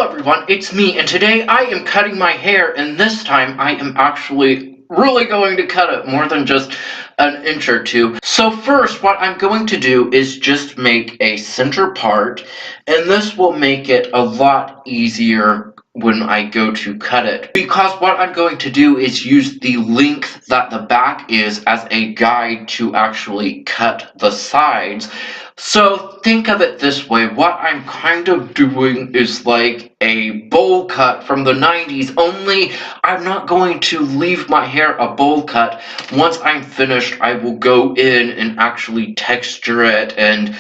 Hello everyone, it's me, and today I am cutting my hair, and this time I am actually really going to cut it more than just an inch or two. So first, what I'm going to do is just make a center part, and this will make it a lot easier when I go to cut it. Because what I'm going to do is use the length that the back is as a guide to actually cut the sides. So think of it this way, what I'm kind of doing is like a bowl cut from the 90s, only I'm not going to leave my hair a bowl cut. Once I'm finished, I will go in and actually texture it and,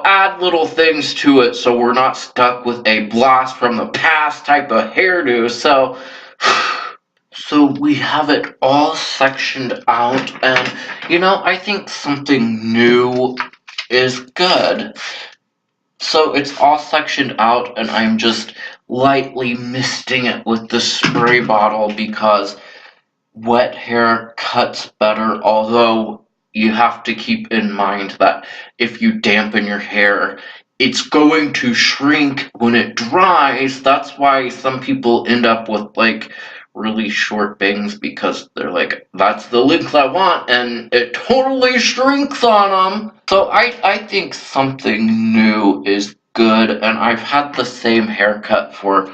add little things to it so we're not stuck with a blast from the past type of hairdo. So we have it all sectioned out, and I think something new is good. So it's all sectioned out, and I'm just lightly misting it with the spray bottle because wet hair cuts better, although you have to keep in mind that if you dampen your hair, it's going to shrink when it dries. That's why some people end up with like really short bangs, because they're like, that's the length I want, and it totally shrinks on them. So I think something new is good, and I've had the same haircut for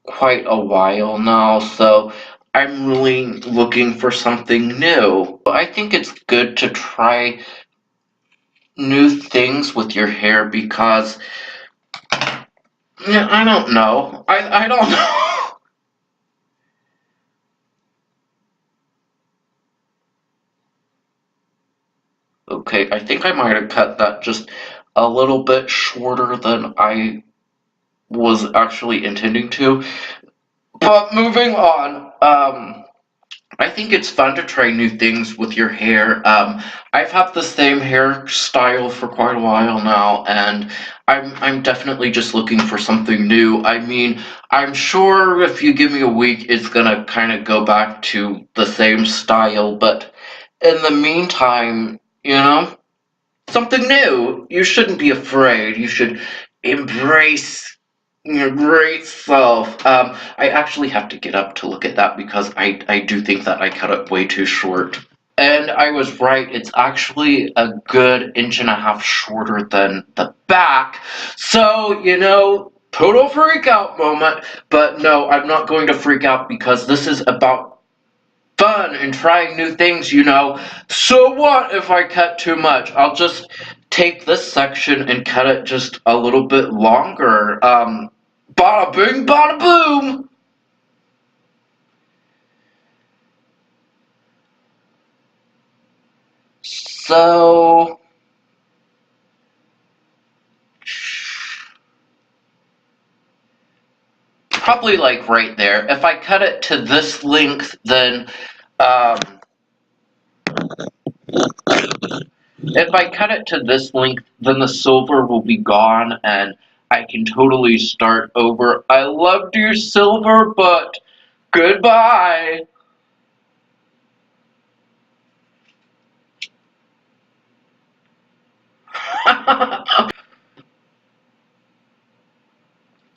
quite a while now, so I'm really looking for something new. I think it's good to try new things with your hair because, I don't know. I don't know. Okay, I think I might have cut that just a little bit shorter than I was actually intending to. But moving on, I think it's fun to try new things with your hair. I've had the same hairstyle for quite a while now, and I'm definitely just looking for something new. I mean, I'm sure if you give me a week, it's gonna kind of go back to the same style, but in the meantime, something new. You shouldn't be afraid. You should embrace your great self. I actually have to get up to look at that because I do think that I cut it way too short. And I was right, it's actually a good inch and a half shorter than the back. So, total freak out moment. But no, I'm not going to freak out because this is about fun and trying new things. So what if I cut too much? I'll just take this section and cut it just a little bit longer. Bada bing, bada boom! So, probably like right there. If I cut it to this length, then, um, if I cut it to this length, then the silver will be gone and I can totally start over. I loved you, silver, but goodbye.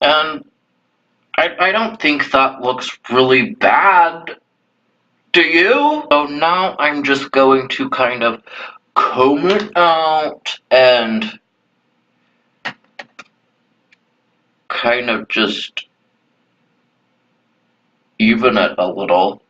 And I don't think that looks really bad. Do you? So now I'm just going to kind of comb it out and kind of just even it a little.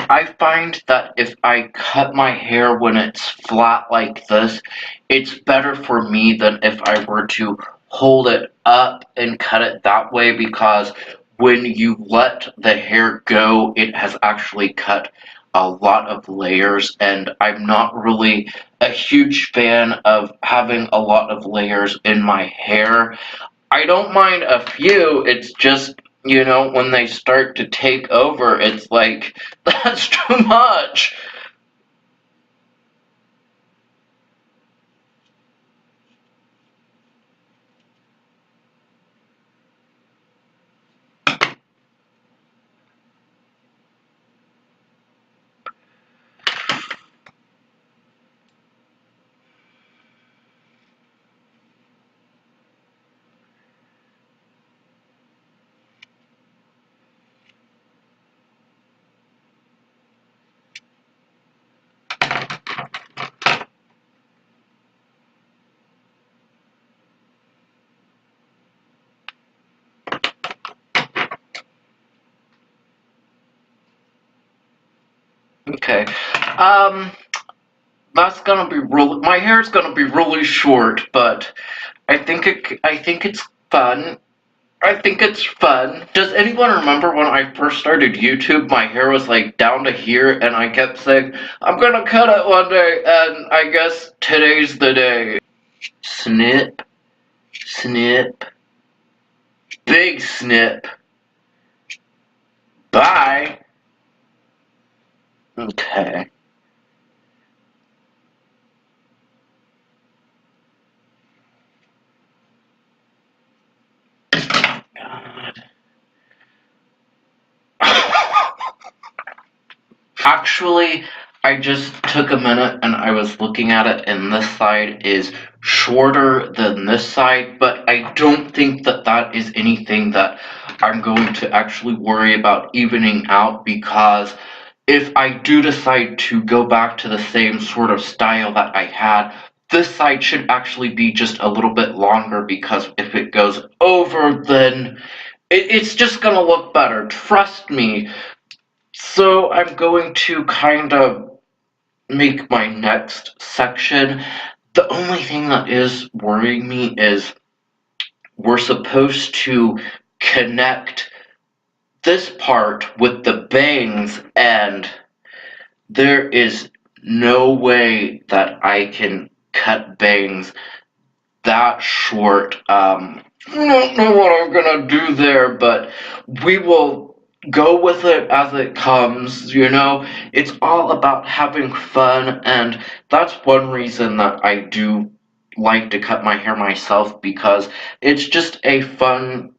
I find that if I cut my hair when it's flat like this, it's better for me than if I were to hold it up and cut it that way, because when you let the hair go, it has actually cut a lot of layers, and I'm not really a huge fan of having a lot of layers in my hair. I don't mind a few, it's just, when they start to take over, it's like, that's too much. Okay. That's gonna be real. My hair's gonna be really short, but I think it's fun. I think it's fun. Does anyone remember when I first started YouTube, my hair was like down to here and I kept saying, I'm gonna cut it one day, and I guess today's the day. Snip, snip, big snip. Bye. Okay. God. Actually, I just took a minute and I was looking at it, and this side is shorter than this side, but I don't think that that is anything that I'm going to actually worry about evening out, because if I do decide to go back to the same sort of style that I had, this side should actually be just a little bit longer, because if it goes over, then it's just gonna look better. Trust me. So I'm going to kind of make my next section. The only thing that is worrying me is we're supposed to connect this part with the bangs, and there is no way that I can cut bangs that short. I don't know what I'm gonna do there, but we will go with it as it comes, you know? It's all about having fun, and that's one reason that I do like to cut my hair myself, because it's just a fun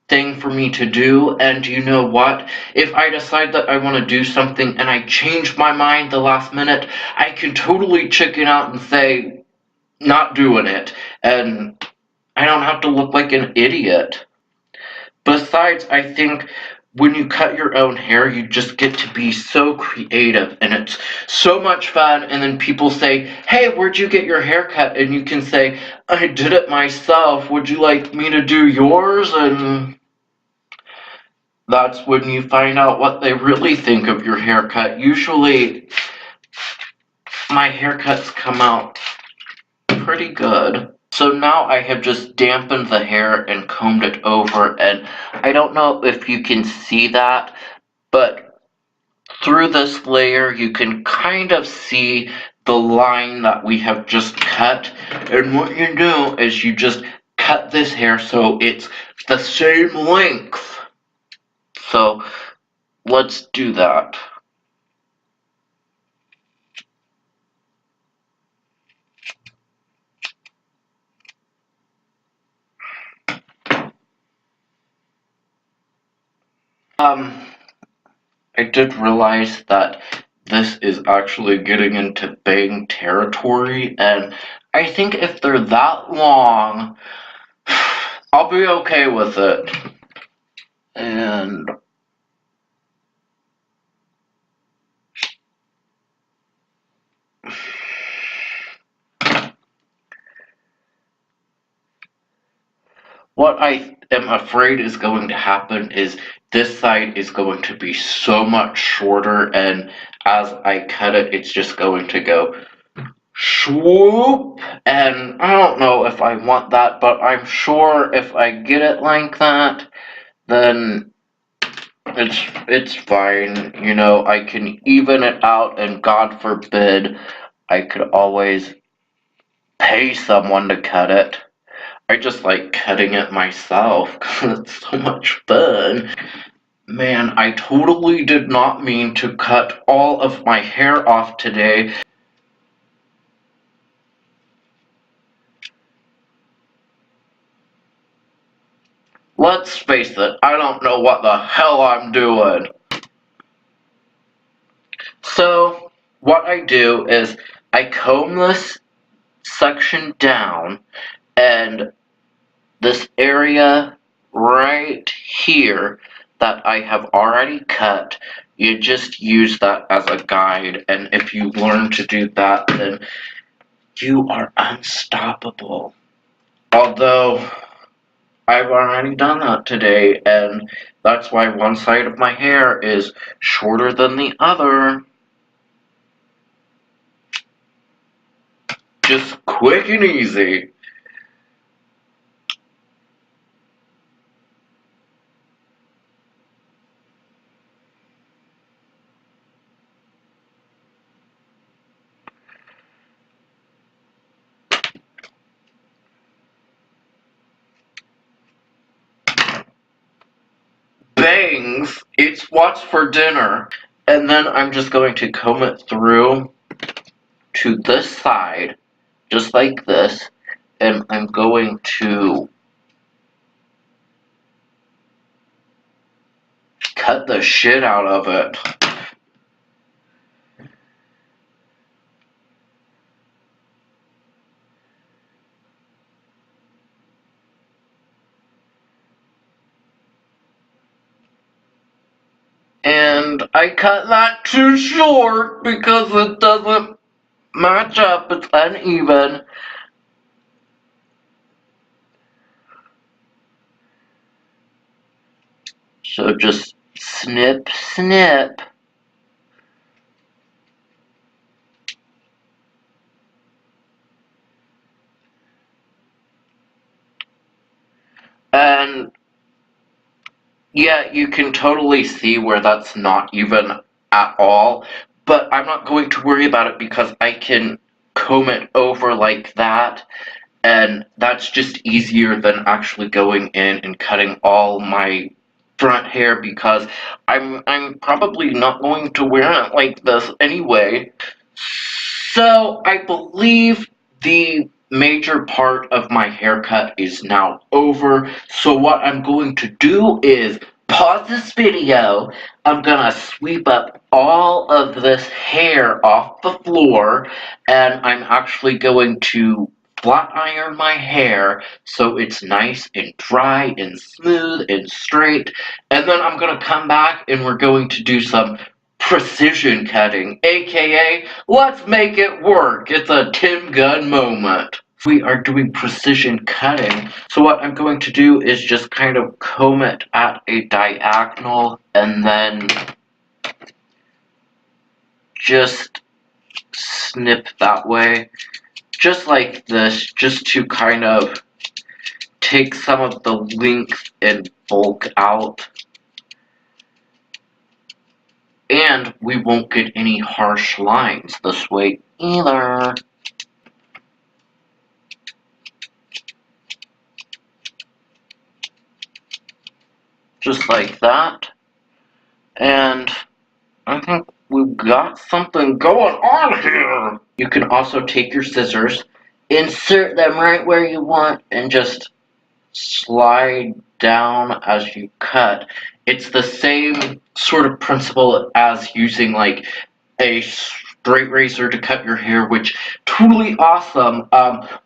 thing for me to do. And you know what? If I decide that I want to do something and I change my mind the last minute, I can totally chicken out and say, not doing it. And I don't have to look like an idiot. Besides, I think when you cut your own hair, you just get to be so creative, and it's so much fun. And then people say, hey, where'd you get your hair cut? And you can say, I did it myself. Would you like me to do yours? And that's when you find out what they really think of your haircut. Usually, my haircuts come out pretty good. So now I have just dampened the hair and combed it over, and I don't know if you can see that, but through this layer you can kind of see the line that we have just cut. And what you do is you just cut this hair so it's the same length. So let's do that. Um, I did realize that this is actually getting into bang territory, and I think if they're that long, I'll be okay with it. And what I am afraid is going to happen is this side is going to be so much shorter, and as I cut it, it's just going to go swoop, and I don't know if I want that, but I'm sure if I get it like that, then it's fine. You know, I can even it out, and God forbid I could always pay someone to cut it. I just like cutting it myself because it's so much fun. Man, I totally did not mean to cut all of my hair off today. Let's face it, I don't know what the hell I'm doing. So, what I do is I comb this section down, and this area right here that I have already cut, you just use that as a guide, and if you learn to do that, then you are unstoppable. Although, I've already done that today, and that's why one side of my hair is shorter than the other. Just quick and easy. Bangs, it's what's for dinner. And then I'm just going to comb it through to this side, just like this. And I'm going to cut the shit out of it. And I cut that too short because it doesn't match up, it's uneven. So just snip, snip. And yeah, you can totally see where that's not even at all, but I'm not going to worry about it because I can comb it over like that, and that's just easier than actually going in and cutting all my front hair because I'm probably not going to wear it like this anyway. So I believe the major part of my haircut is now over. So what I'm going to do is pause this video. I'm gonna sweep up all of this hair off the floor, and I'm actually going to flat iron my hair so it's nice and dry and smooth and straight. And then I'm gonna come back and we're going to do some precision cutting, aka let's make it work. It's a Tim Gunn moment. We are doing precision cutting, so what I'm going to do is just kind of comb it at a diagonal and then just snip that way, just like this, just to kind of take some of the length and bulk out. And we won't get any harsh lines this way either. Just like that. And I think we've got something going on here. You can also take your scissors, insert them right where you want, and just slide down as you cut. It's the same sort of principle as using like a straight razor to cut your hair, which totally awesome.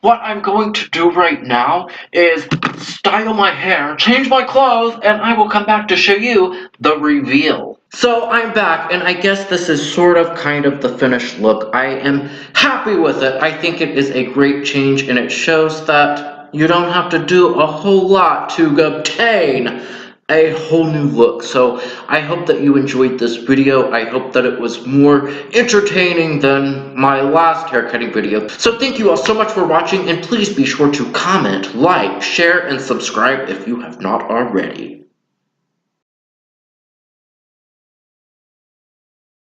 What I'm going to do right now is style my hair, change my clothes, and I will come back to show you the reveal. So I'm back, and I guess this is sort of kind of the finished look. I am happy with it. I think it is a great change, and it shows that you don't have to do a whole lot to obtain a whole new look. So I hope that you enjoyed this video. I hope that it was more entertaining than my last haircutting video. So thank you all so much for watching, and please be sure to comment, like, share, and subscribe if you have not already.